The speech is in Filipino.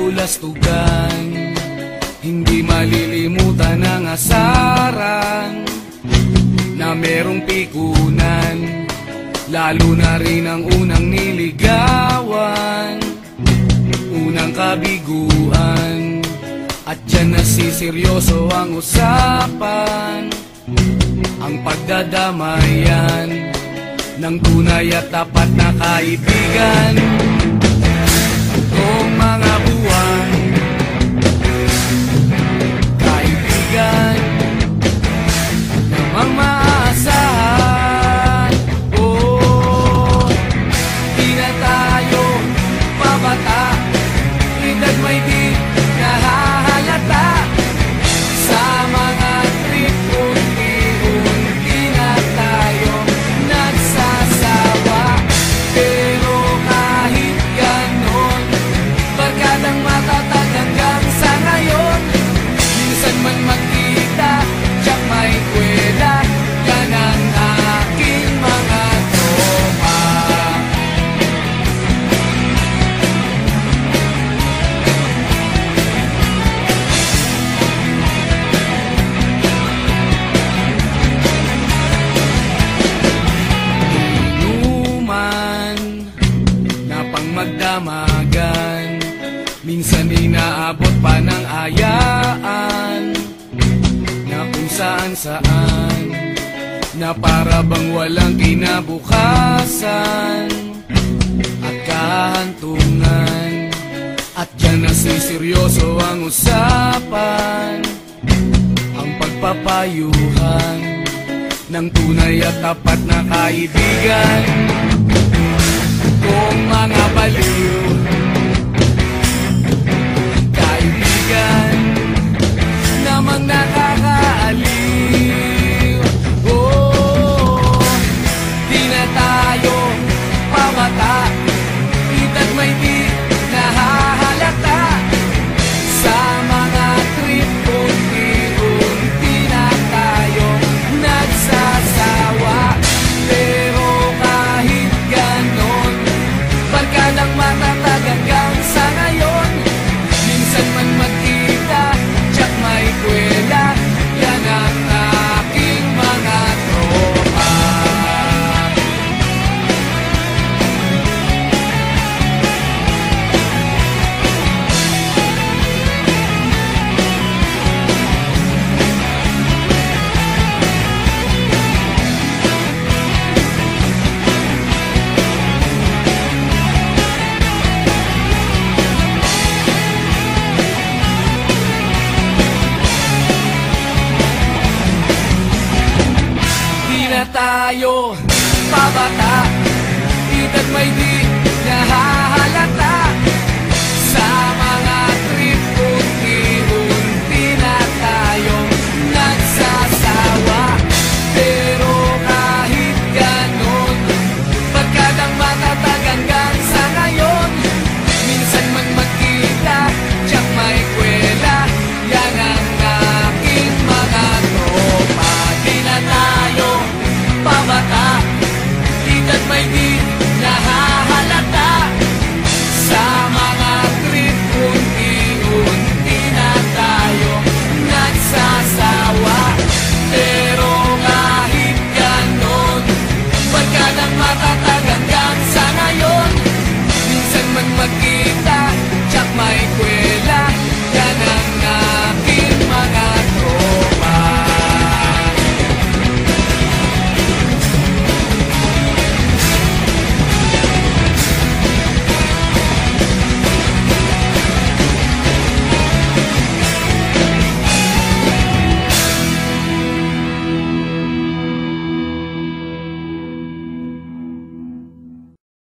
kabulastugan, hindi malilimutan ang asaran na merong pikunan, lalo na rin ang unang niligawan, unang kabiguan. At dyan nasiseryoso ang usapan, ang pagdadamayan ng tunay at tapat na kaibigan. Kung mga buwan, kaibigan namang maasahan. Oh, di na tayo pabata, edad may di nahahalata. Sa mga trip unti-unti na tayo nagsasawa. Pero kahit ganon, barkadang matatag hanggang sa ngayon. Minsan man magkita, tiyak may kwela, yan ang aking mga tropa. Inuman na pang magdamagan, minsan inaabot pa ng ayaan, na kung saan-saan, na para bang walang kinabukasan at kahantungan. At dyan nasiseryoso ang usapan, ang pagpapayuhan ng tunay at tapat na kaibigan. Kung mga baliw, kaibigan namang nakakaaliw. Oh, di na tayo pabata, edad may di nahahalata. Sa mga trip unti-unti na tayo nagsasawa. Pero kahit ganon, barkadang matatag hanggang sa ngayon. Minsan man magkita, tiyak may kwela, yan ang aking mga tropa. Di na tayo pabata, edad may di nahahalata. Sa mga trip unti-unti na tayo nagsasawa. Pero kahit ganon, barkadang matatag hanggang sa ngayon. Minsan man magkita, tiyak may kwela, yan ang aking mga tropa. Di na tayo pabata, edad may di